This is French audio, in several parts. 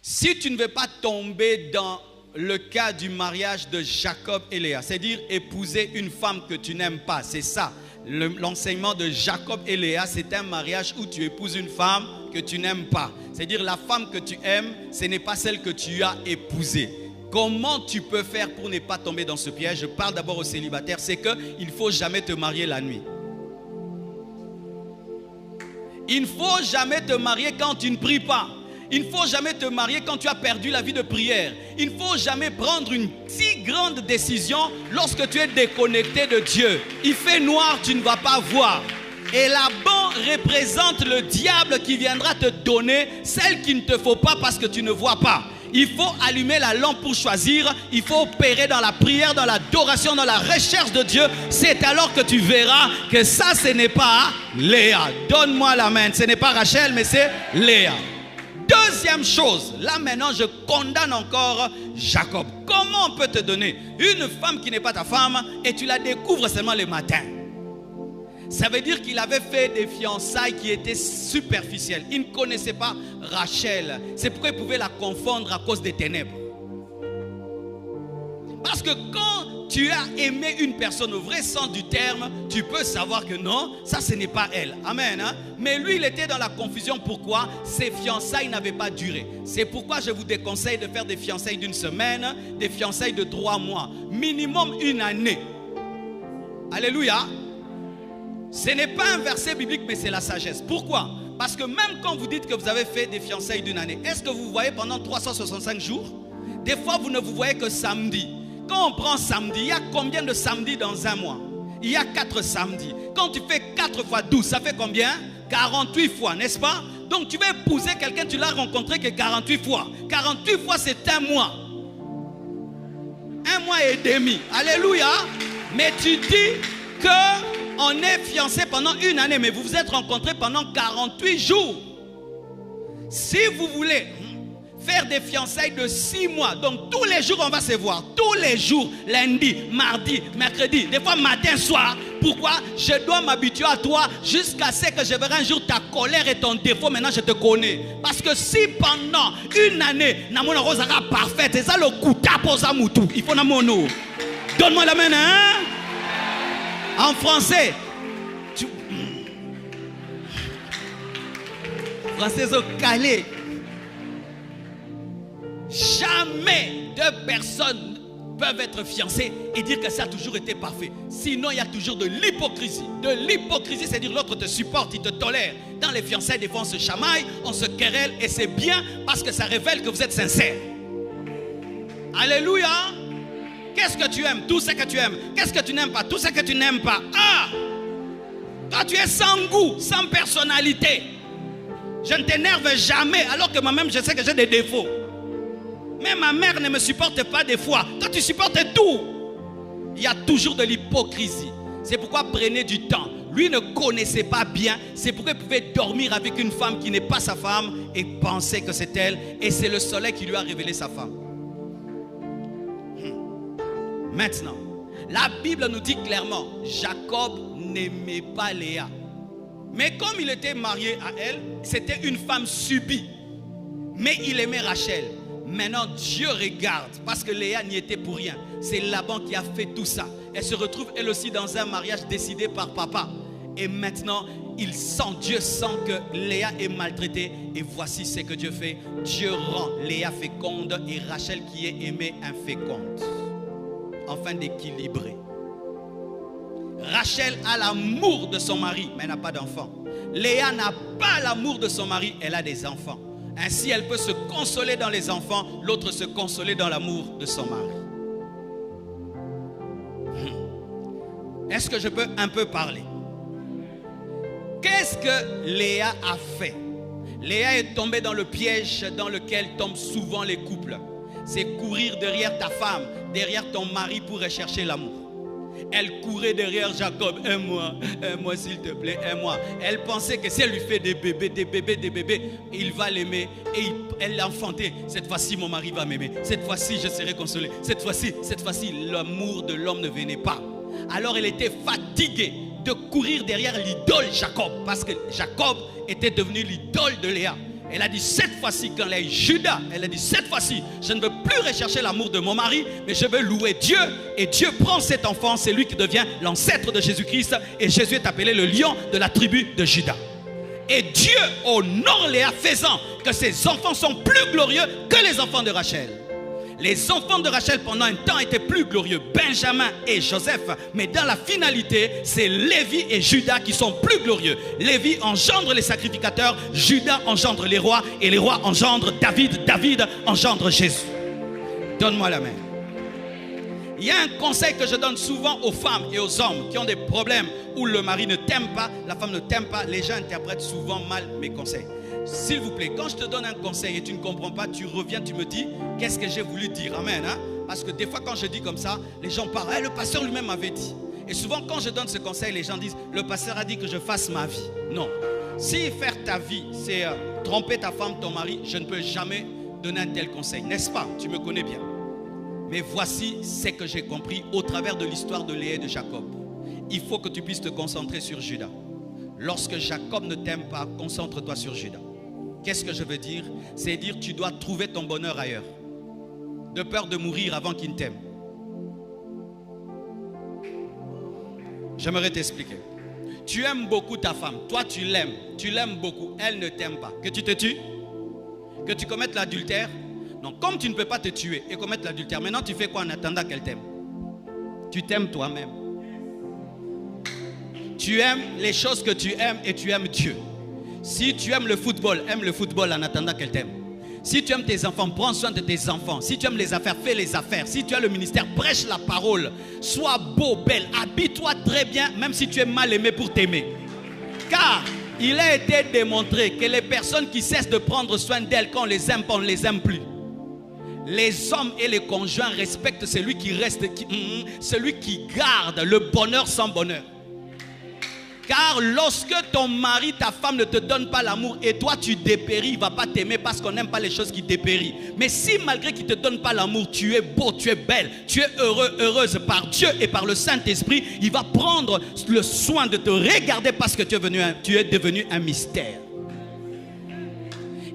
Si tu ne veux pas tomber dans le cas du mariage de Jacob et Léa, c'est-à-dire épouser une femme que tu n'aimes pas, c'est ça. L'enseignement de Jacob et Léa, c'est un mariage où tu épouses une femme que tu n'aimes pas. C'est-à-dire la femme que tu aimes, ce n'est pas celle que tu as épousée. Comment tu peux faire pour ne pas tomber dans ce piège? Je parle d'abord aux célibataires, c'est qu'il ne faut jamais te marier la nuit. Il ne faut jamais te marier quand tu ne pries pas. Il ne faut jamais te marier quand tu as perdu la vie de prière. Il ne faut jamais prendre une si grande décision lorsque tu es déconnecté de Dieu. Il fait noir, tu ne vas pas voir. Et Laban représente le diable qui viendra te donner celle qu'il ne te faut pas parce que tu ne vois pas. Il faut allumer la lampe pour choisir. Il faut opérer dans la prière, dans l'adoration, dans la recherche de Dieu. C'est alors que tu verras que ça, ce n'est pas Léa. Donne-moi la main. Ce n'est pas Rachel, mais c'est Léa. Deuxième chose, là maintenant je condamne encore Jacob. Comment on peut te donner une femme qui n'est pas ta femme et tu la découvres seulement le matin? Ça veut dire qu'il avait fait des fiançailles qui étaient superficielles. Il ne connaissait pas Rachel. C'est pourquoi il pouvait la confondre à cause des ténèbres. Parce que quand tu as aimé une personne au vrai sens du terme, tu peux savoir que non, ça ce n'est pas elle. Amen. Hein? Mais lui, il était dans la confusion. Pourquoi? Ses fiançailles n'avaient pas duré. C'est pourquoi je vous déconseille de faire des fiançailles d'une semaine, des fiançailles de 3 mois. Minimum 1 année. Alléluia. Ce n'est pas un verset biblique, mais c'est la sagesse. Pourquoi? Parce que même quand vous dites que vous avez fait des fiançailles d'1 année, est-ce que vous vous voyez pendant 365 jours? Des fois, vous ne vous voyez que samedi. Quand on prend samedi, il y a combien de samedis dans un mois? Il y a 4 samedis. Quand tu fais 4 fois 12, ça fait combien? 48 fois, n'est-ce pas? Donc tu vas épouser quelqu'un, tu l'as rencontré que 48 fois. 48 fois, c'est 1 mois. 1 mois et demi. Alléluia. Mais tu dis qu'on est fiancé pendant 1 année, mais vous vous êtes rencontrés pendant 48 jours. Si vous voulez faire des fiançailles de 6 mois, donc tous les jours on va se voir, tous les jours, lundi, mardi, mercredi, des fois matin, soir. Pourquoi? Je dois m'habituer à toi jusqu'à ce que je verrai un jour ta colère et ton défaut. Maintenant je te connais. Parce que si pendant 1 année, namona rosara parfaite, c'est ça le coup pour ça moutou. Il faut namono. Donne-moi la main, hein? En français, français au calé. Jamais 2 personnes peuvent être fiancées et dire que ça a toujours été parfait. Sinon, il y a toujours de l'hypocrisie. De l'hypocrisie, c'est-à-dire l'autre te supporte, il te tolère. Dans les fiançailles, des fois, on se chamaille, on se querelle et c'est bien parce que ça révèle que vous êtes sincère. Alléluia. Qu'est-ce que tu aimes? Tout ce que tu aimes. Qu'est-ce que tu n'aimes pas? Tout ce que tu n'aimes pas. Ah! Toi, tu es sans goût, sans personnalité. Je ne t'énerve jamais alors que moi-même, je sais que j'ai des défauts. Mais ma mère ne me supporte pas des fois. Toi, tu supportes tout. Il y a toujours de l'hypocrisie. C'est pourquoi prenez du temps. Lui ne connaissait pas bien. C'est pourquoi il pouvait dormir avec une femme qui n'est pas sa femme et penser que c'est elle. Et c'est le soleil qui lui a révélé sa femme. Maintenant, la Bible nous dit clairement, Jacob n'aimait pas Léa. Mais comme il était marié à elle, c'était une femme subie. Mais il aimait Rachel. Maintenant, Dieu regarde, parce que Léa n'y était pour rien. C'est Laban qui a fait tout ça. Elle se retrouve elle aussi dans un mariage décidé par papa. Et maintenant, Dieu sent que Léa est maltraitée. Et voici ce que Dieu fait. Dieu rend Léa féconde et Rachel qui est aimée inféconde. Afin d'équilibrer. Rachel a l'amour de son mari, mais elle n'a pas d'enfant. Léa n'a pas l'amour de son mari, elle a des enfants. Ainsi, elle peut se consoler dans les enfants, l'autre se consoler dans l'amour de son mari. Est-ce que je peux un peu parler? Qu'est-ce que Léa a fait? Léa est tombée dans le piège dans lequel tombent souvent les couples. C'est courir derrière ta femme, derrière ton mari pour rechercher l'amour. Elle courait derrière Jacob. Aime-moi s'il te plaît, aime-moi. Elle pensait que si elle lui fait des bébés, il va l'aimer. Et elle l'a enfanté. Cette fois-ci, mon mari va m'aimer. Cette fois-ci, je serai consolé. Cette fois-ci, l'amour de l'homme ne venait pas. Alors elle était fatiguée de courir derrière l'idole Jacob. Parce que Jacob était devenu l'idole de Léa. Elle a dit cette fois-ci, quand elle a eu Judas, elle a dit cette fois-ci, je ne veux plus rechercher l'amour de mon mari, mais je veux louer Dieu. Et Dieu prend cet enfant, c'est lui qui devient l'ancêtre de Jésus-Christ. Et Jésus est appelé le lion de la tribu de Judas. Et Dieu honore Léa, faisant que ses enfants sont plus glorieux que les enfants de Rachel. Les enfants de Rachel pendant un temps étaient plus glorieux, Benjamin et Joseph. Mais dans la finalité, c'est Lévi et Judas qui sont plus glorieux. Lévi engendre les sacrificateurs, Judas engendre les rois, et les rois engendrent David, David engendre Jésus. Donne-moi la main. Il y a un conseil que je donne souvent aux femmes et aux hommes qui ont des problèmes où le mari ne t'aime pas, la femme ne t'aime pas. Les gens interprètent souvent mal mes conseils. S'il vous plaît, quand je te donne un conseil et tu ne comprends pas, tu reviens, tu me dis qu'est-ce que j'ai voulu dire. Amen. Hein? Parce que des fois quand je dis comme ça, les gens parlent. Le pasteur lui-même m'avait dit. Et souvent quand je donne ce conseil, les gens disent le pasteur a dit que je fasse ma vie. Non. Si faire ta vie, c'est tromper ta femme, ton mari, je ne peux jamais donner un tel conseil. N'est-ce pas? Tu me connais bien. Mais voici ce que j'ai compris au travers de l'histoire de Léa et de Jacob. Il faut que tu puisses te concentrer sur Judas. Lorsque Jacob ne t'aime pas, concentre-toi sur Judas. Qu'est-ce que je veux dire? C'est dire que tu dois trouver ton bonheur ailleurs. De peur de mourir avant qu'il ne t'aime. J'aimerais t'expliquer. Tu aimes beaucoup ta femme. Toi, tu l'aimes beaucoup. Elle ne t'aime pas. Que tu te tues? Que tu commettes l'adultère? Non, comme tu ne peux pas te tuer et commettre l'adultère, maintenant tu fais quoi en attendant qu'elle t'aime? Tu t'aimes toi-même. Tu aimes les choses que tu aimes et tu aimes Dieu. Si tu aimes le football, aime le football en attendant qu'elle t'aime. Si tu aimes tes enfants, prends soin de tes enfants. Si tu aimes les affaires, fais les affaires. Si tu as le ministère, prêche la parole. Sois beau, belle, habille-toi très bien, même si tu es mal aimé pour t'aimer. Car il a été démontré que les personnes qui cessent de prendre soin d'elles, quand on les aime pas, on ne les aime plus. Les hommes et les conjoints respectent celui qui reste, celui qui garde le bonheur sans bonheur. Car lorsque ton mari, ta femme ne te donne pas l'amour et toi tu dépéris, il ne va pas t'aimer parce qu'on n'aime pas les choses qui dépérissent. Mais si malgré qu'il ne te donne pas l'amour, tu es beau, tu es belle, tu es heureux, heureuse par Dieu et par le Saint-Esprit, il va prendre le soin de te regarder parce que tu es devenu un mystère.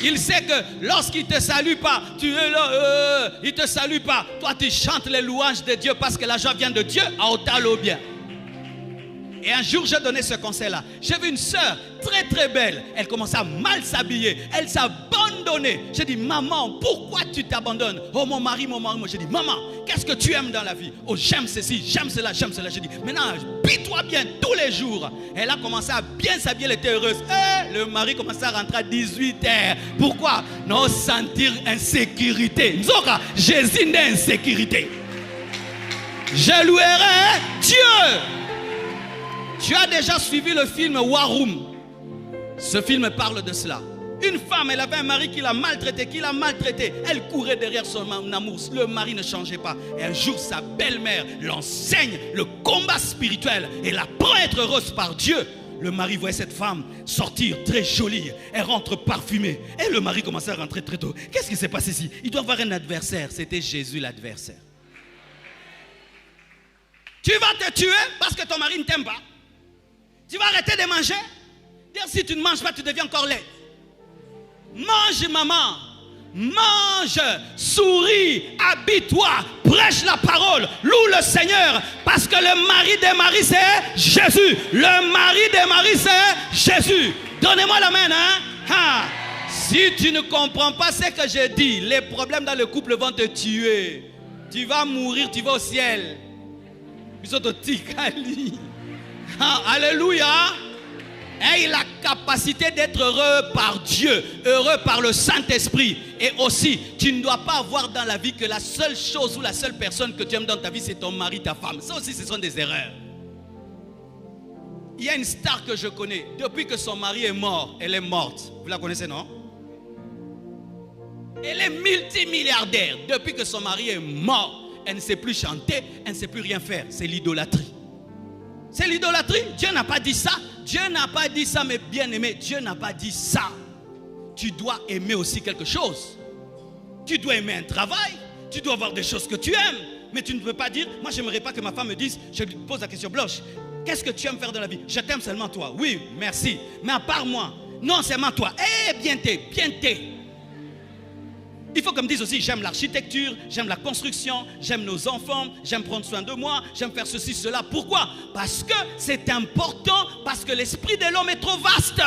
Il sait que lorsqu'il ne te salue pas, tu es là, il ne te salue pas. Toi tu chantes les louanges de Dieu parce que la joie vient de Dieu à Otal au bien. Et un jour, j'ai donné ce conseil-là. J'ai vu une sœur très très belle. Elle commençait à mal s'habiller. Elle s'abandonnait. J'ai dit, maman, pourquoi tu t'abandonnes? Oh, mon mari, mon mari. J'ai dit, maman, qu'est-ce que tu aimes dans la vie? Oh, j'aime ceci, j'aime cela, j'aime cela. J'ai dit, maintenant, habille-toi bien tous les jours. Elle a commencé à bien s'habiller, elle était heureuse. Et le mari commençait à rentrer à 18h. Pourquoi? Non, sentir insécurité. Jésus n'est insécurité. Je louerai Dieu. Tu as déjà suivi le film War Room. Ce film parle de cela. Une femme, elle avait un mari qui l'a maltraité, Elle courait derrière son amour. Le mari ne changeait pas. Et un jour, sa belle-mère l'enseigne le combat spirituel et la prend à être heureuse par Dieu. Le mari voyait cette femme sortir très jolie. Elle rentre parfumée. Et le mari commençait à rentrer très tôt. Qu'est-ce qui s'est passé ici? Il doit avoir un adversaire. C'était Jésus l'adversaire. Tu vas te tuer parce que ton mari ne t'aime pas. Tu vas arrêter de manger. Dire si tu ne manges pas, tu deviens encore laid. Mange, maman. Mange, souris, habille-toi, prêche la parole, loue le Seigneur. Parce que le mari des maris, c'est Jésus. Le mari des maris, c'est Jésus. Donnez-moi la main, hein? Si tu ne comprends pas ce que je dis, les problèmes dans le couple vont te tuer. Tu vas mourir, tu vas au ciel. Alléluia. Et la capacité d'être heureux par Dieu, heureux par le Saint-Esprit. Et aussi, tu ne dois pas avoir dans la vie que la seule chose ou la seule personne que tu aimes dans ta vie, c'est ton mari, ta femme. Ça aussi, ce sont des erreurs. Il y a une star que je connais. Depuis que son mari est mort, elle est morte. Vous la connaissez, non? Elle est multimilliardaire. Depuis que son mari est mort, elle ne sait plus chanter, elle ne sait plus rien faire. C'est l'idolâtrie. C'est l'idolâtrie. Dieu n'a pas dit ça. Dieu n'a pas dit ça, mes bien-aimés. Dieu n'a pas dit ça. Tu dois aimer aussi quelque chose. Tu dois aimer un travail. Tu dois avoir des choses que tu aimes. Mais tu ne peux pas dire, moi je n'aimerais pas que ma femme me dise, je lui pose la question, Blanche, qu'est-ce que tu aimes faire dans la vie? Je t'aime seulement toi. Oui, merci. Mais à part moi, Non seulement toi. Eh, bien t'es, bien t'es. Il faut qu'on me dise aussi, j'aime l'architecture, j'aime la construction, j'aime nos enfants, j'aime prendre soin de moi, j'aime faire ceci, cela. Pourquoi? Parce que c'est important, parce que l'esprit de l'homme est trop vaste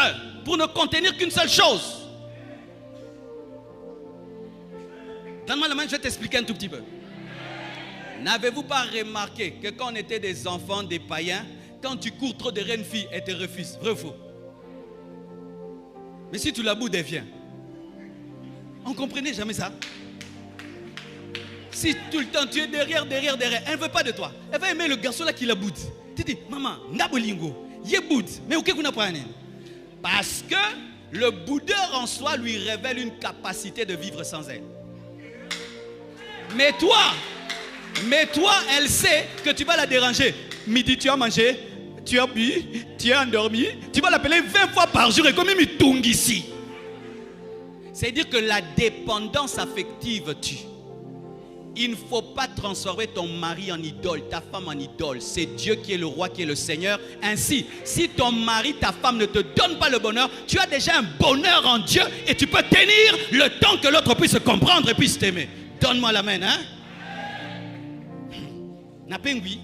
pour ne contenir qu'une seule chose. Donne-moi la main, je vais t'expliquer un tout petit peu. N'avez-vous pas remarqué que quand on était des enfants, des païens, quand tu cours trop derrière une fille, elle te refuse? Vrai ou faux? Mais si tu la boudes, elle vient. On ne comprenait jamais ça. Si tout le temps tu es derrière, elle ne veut pas de toi. Elle va aimer le garçon là qui la boude. Tu dis, maman, nabolingo, ye boude. Mais où est-ce qu'on apprend? Parce que le boudeur en soi lui révèle une capacité de vivre sans elle. Mais toi, elle sait que tu vas la déranger. Midi, tu as mangé, tu as bu, tu as endormi. Tu vas l'appeler 20 fois par jour et comme il tombe ici. C'est-à-dire que la dépendance affective tue. Il ne faut pas transformer ton mari en idole, ta femme en idole. C'est Dieu qui est le roi, qui est le Seigneur. Ainsi, si ton mari, ta femme ne te donne pas le bonheur, tu as déjà un bonheur en Dieu et tu peux tenir le temps que l'autre puisse comprendre et puisse t'aimer. Donne-moi la main, hein? Napengui.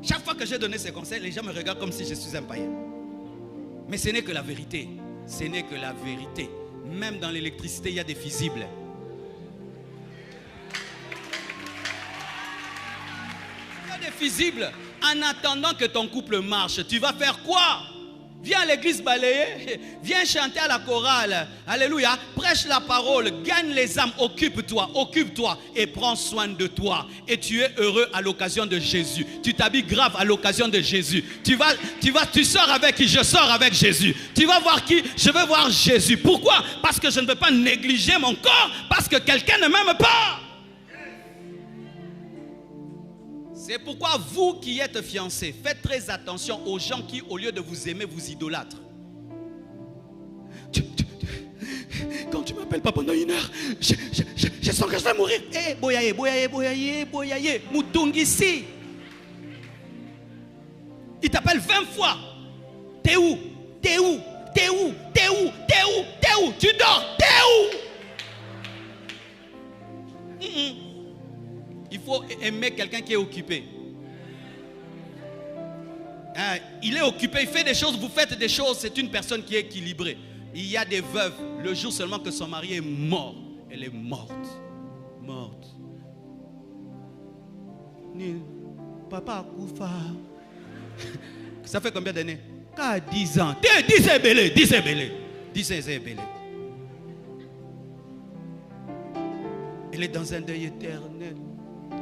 Chaque fois que j'ai donné ces conseils, les gens me regardent comme si je suis un païen. Mais ce n'est que la vérité. Ce n'est que la vérité. Même dans l'électricité, il y a des fusibles. Il y a des fusibles. En attendant que ton couple marche, tu vas faire quoi? Viens à l'église balayer, viens chanter à la chorale, alléluia, prêche la parole, gagne les âmes, occupe-toi et prends soin de toi. Et tu es heureux à l'occasion de Jésus. Tu t'habilles grave à l'occasion de Jésus. Tu sors avec qui? Je sors avec Jésus. Tu vas voir qui? Je vais voir Jésus. Pourquoi? Parce que je ne veux pas négliger mon corps, parce que quelqu'un ne m'aime pas. C'est pourquoi vous qui êtes fiancés, faites très attention aux gens qui, au lieu de vous aimer, vous idolâtrent. Quand tu ne m'appelles pas pendant une heure, je sens que je vais mourir. Eh, boyaye, Moutungisi. Il t'appelle 20 fois. T'es où? T'es où? T'es où? T'es où? T'es où? T'es où? Tu dors? T'es où? Il faut aimer quelqu'un qui est occupé. Il est occupé, il fait des choses, vous faites des choses, c'est une personne qui est équilibrée. Il y a des veuves, le jour seulement que son mari est mort, elle est morte. Morte. Papa Koufa. Ça fait combien d'années? 10 ans. 10 est belé, 10 est belé. 10 est belé. Elle est dans un deuil éternel.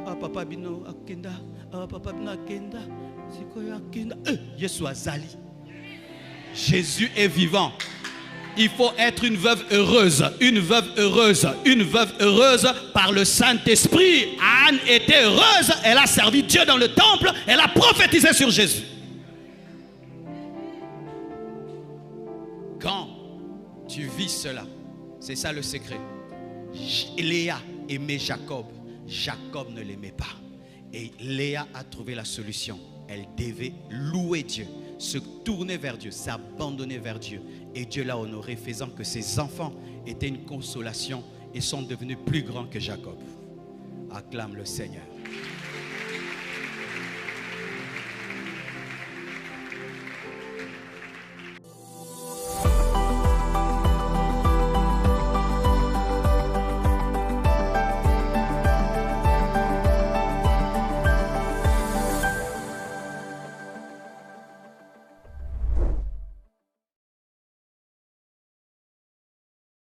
Ah, papa bino akenda, ah, papa bino akenda, c'est quoi akenda? Jésus azali. Jésus est vivant. Il faut être une veuve heureuse, une veuve heureuse, une veuve heureuse par le Saint-Esprit. Anne était heureuse, elle a servi Dieu dans le temple, elle a prophétisé sur Jésus. Quand tu vis cela, c'est ça le secret. Léa aimait Jacob. Jacob ne l'aimait pas. Et Léa a trouvé la solution. Elle devait louer Dieu, se tourner vers Dieu, s'abandonner vers Dieu. Et Dieu l'a honoré, faisant que ses enfants étaient une consolation et sont devenus plus grands que Jacob. Acclame le Seigneur.